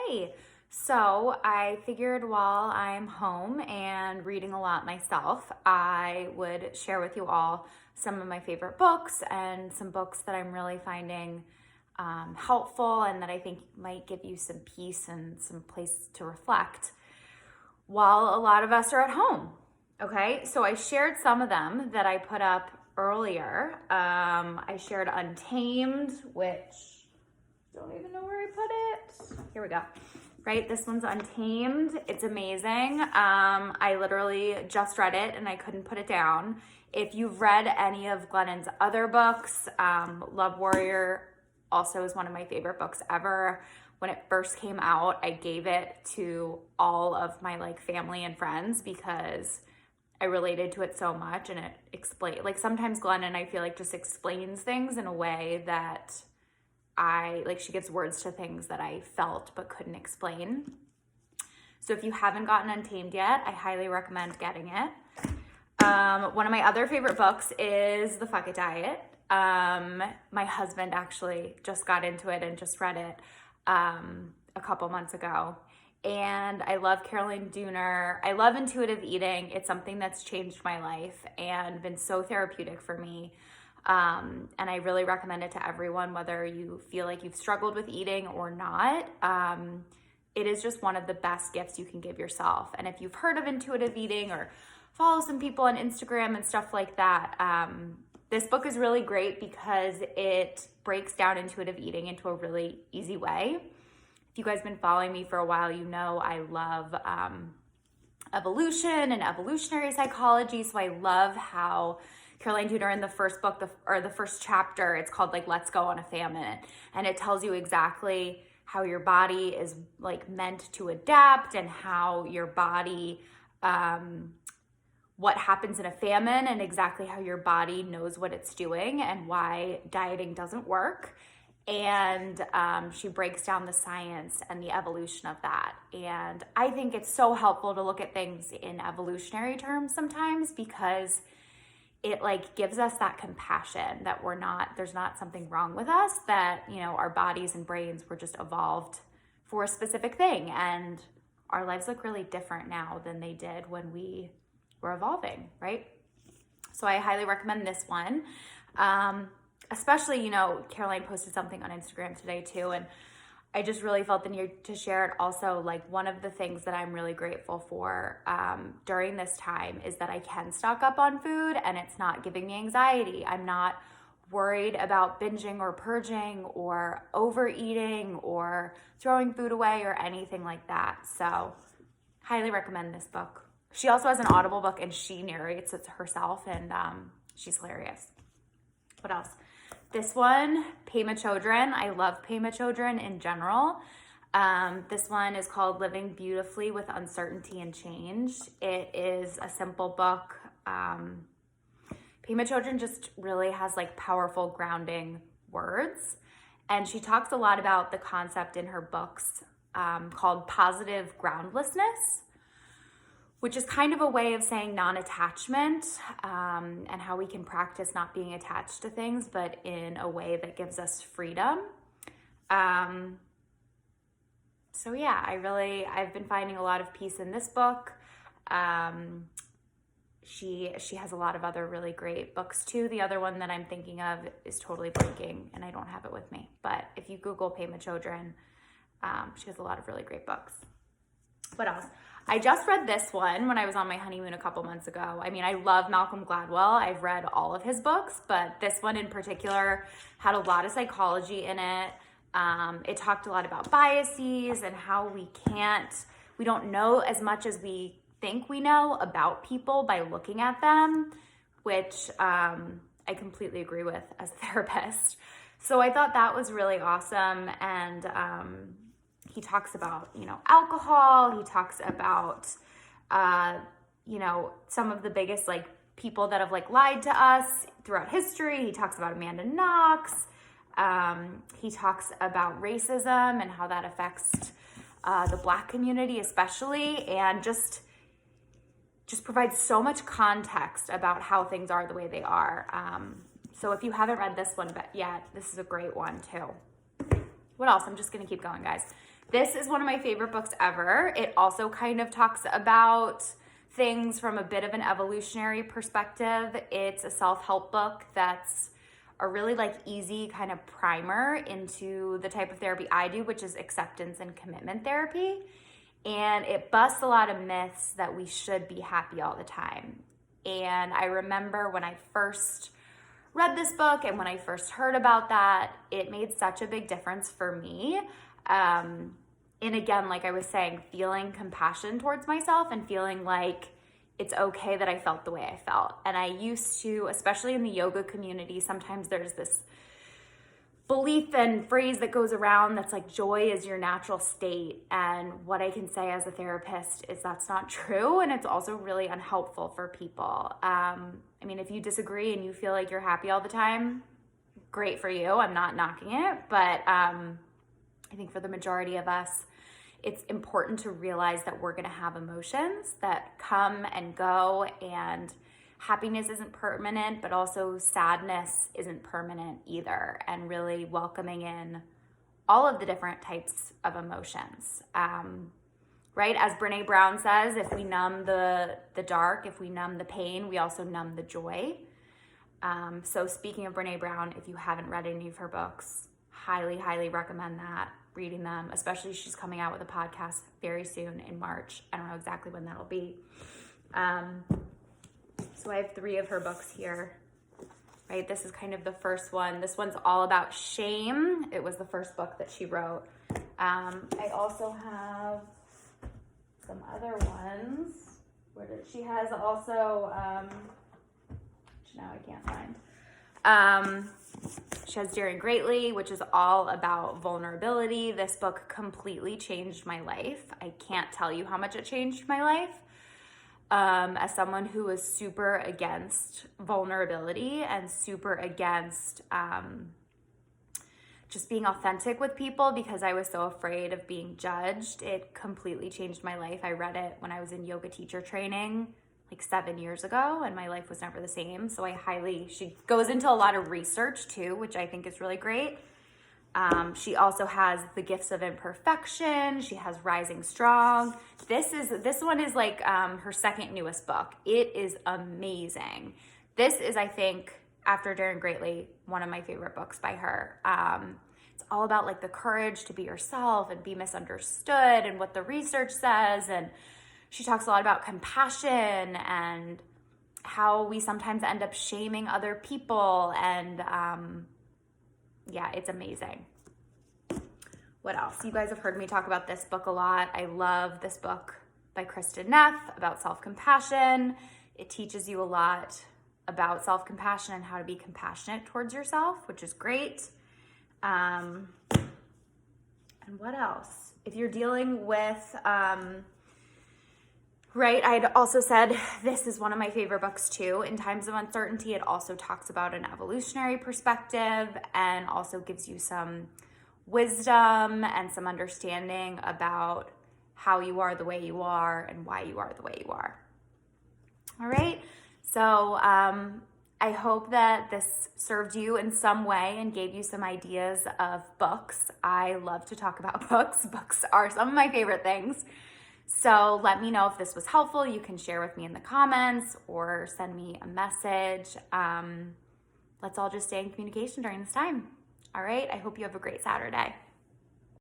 Hey, so I figured while I'm home and reading a lot myself, I would share with you all some of my favorite books and some books that I'm really finding helpful and that I think might give you some peace and some place to reflect while a lot of us are at home. Okay, so I shared some of them that I put up earlier. I shared Untamed, which don't even know where I put it. Here we go. Right, this one's Untamed. It's amazing. I literally just read it and I couldn't put it down. If you've read any of Glennon's other books, Love Warrior also is one of my favorite books ever. When it first came out, I gave it to all of my family and friends because I related to it so much, and it explained, sometimes Glennon, I feel just explains things in a way that she gives words to things that I felt but couldn't explain. So if you haven't gotten Untamed yet, I highly recommend getting it. One of my other favorite books is The Fucka Diet. My husband actually just got into it and just read it a couple months ago. And I love Caroline Dooner. I love intuitive eating. It's something that's changed my life and been so therapeutic for me. And I really recommend it to everyone, whether you feel like you've struggled with eating or not. It is just one of the best gifts you can give yourself. And if you've heard of intuitive eating or follow some people on Instagram and stuff like that, this book is really great because it breaks down intuitive eating into a really easy way. If you guys have been following me for a while, you know I love evolution and evolutionary psychology. So I love how Caroline Dooner in the first book, the first chapter, it's called Let's Go on a Famine. And it tells you exactly how your body is meant to adapt and how your body, what happens in a famine and exactly how your body knows what it's doing and why dieting doesn't work. And she breaks down the science and the evolution of that. And I think it's so helpful to look at things in evolutionary terms sometimes because it gives us that compassion that there's not something wrong with us, that, our bodies and brains were just evolved for a specific thing. And our lives look really different now than they did when we were evolving, right? So I highly recommend this one. Especially, Caroline posted something on Instagram today too, and I just really felt the need to share it. Also, one of the things that I'm really grateful for during this time is that I can stock up on food and it's not giving me anxiety. I'm not worried about binging or purging or overeating or throwing food away or anything like that. So highly recommend this book. She also has an Audible book and she narrates it herself, and she's hilarious. What else? This one, Pema Chodron. I love Pema Chodron in general. This one is called Living Beautifully with Uncertainty and Change. It is a simple book. Pema Chodron just really has powerful grounding words. And she talks a lot about the concept in her books called positive groundlessness, which is kind of a way of saying non-attachment, and how we can practice not being attached to things, but in a way that gives us freedom. So yeah, I've been finding a lot of peace in this book. She has a lot of other really great books too. The other one that I'm thinking of is totally blanking, and I don't have it with me. But if you Google Pema Chodron, she has a lot of really great books. What else? I just read this one when I was on my honeymoon a couple months ago. I mean, I love Malcolm Gladwell. I've read all of his books, but this one in particular had a lot of psychology in it. It talked a lot about biases and how we don't know as much as we think we know about people by looking at them, which I completely agree with as a therapist. So I thought that was really awesome. And he talks about, alcohol. He talks about, some of the biggest people that have lied to us throughout history. He talks about Amanda Knox. He talks about racism and how that affects the Black community especially, and just provides so much context about how things are the way they are. So if you haven't read this one yet, this is a great one too. What else? I'm just going to keep going, guys. This is one of my favorite books ever. It also kind of talks about things from a bit of an evolutionary perspective. It's a self-help book that's a really like easy kind of primer into the type of therapy I do, which is acceptance and commitment therapy. And it busts a lot of myths that we should be happy all the time. And I remember when I first read this book and when I first heard about that, it made such a big difference for me. And again, like I was saying, feeling compassion towards myself and feeling like it's okay that I felt the way I felt. And I used to, especially in the yoga community, sometimes there's this belief and phrase that goes around that's like joy is your natural state. And what I can say as a therapist is that's not true. And it's also really unhelpful for people. I mean, if you disagree and you feel like you're happy all the time, great for you. I'm not knocking it. But I think for the majority of us, it's important to realize that we're going to have emotions that come and go, and happiness isn't permanent, but also sadness isn't permanent either, and really welcoming in all of the different types of emotions. Right? As Brene Brown says, if we numb the dark, if we numb the pain, we also numb the joy. So speaking of Brene Brown, if you haven't read any of her books, highly, highly recommend that. Reading them, especially she's coming out with a podcast very soon in March. I don't know exactly when that'll be. So I have 3 of her books here, right? This is kind of the first one. This one's all about shame. It was the first book that she wrote. I also have some other ones. She has also, which now I can't find. She has Daring Greatly, which is all about vulnerability. This book completely changed my life. I can't tell you how much it changed my life. As someone who was super against vulnerability and super against just being authentic with people because I was so afraid of being judged, it completely changed my life. I read it when I was in yoga teacher training like 7 years ago, and my life was never the same. So she goes into a lot of research too, which I think is really great. She also has The Gifts of Imperfection. She has Rising Strong. This one is like her second newest book. It is amazing. This is, I think, after Daring Greatly, one of my favorite books by her. It's all about like the courage to be yourself and be misunderstood and what the research says. And she talks a lot about compassion and how we sometimes end up shaming other people. And yeah, it's amazing. What else? You guys have heard me talk about this book a lot. I love this book by Kristen Neff about self-compassion. It teaches you a lot about self-compassion and how to be compassionate towards yourself, which is great. And what else? If you're dealing with... Right, I'd also said this is one of my favorite books too. In Times of Uncertainty, it also talks about an evolutionary perspective and also gives you some wisdom and some understanding about how you are the way you are and why you are the way you are. All right, so I hope that this served you in some way and gave you some ideas of books. I love to talk about books. Books are some of my favorite things. So let me know if this was helpful. You can share with me in the comments or send me a message. Let's all just stay in communication during this time. All right. I hope you have a great Saturday.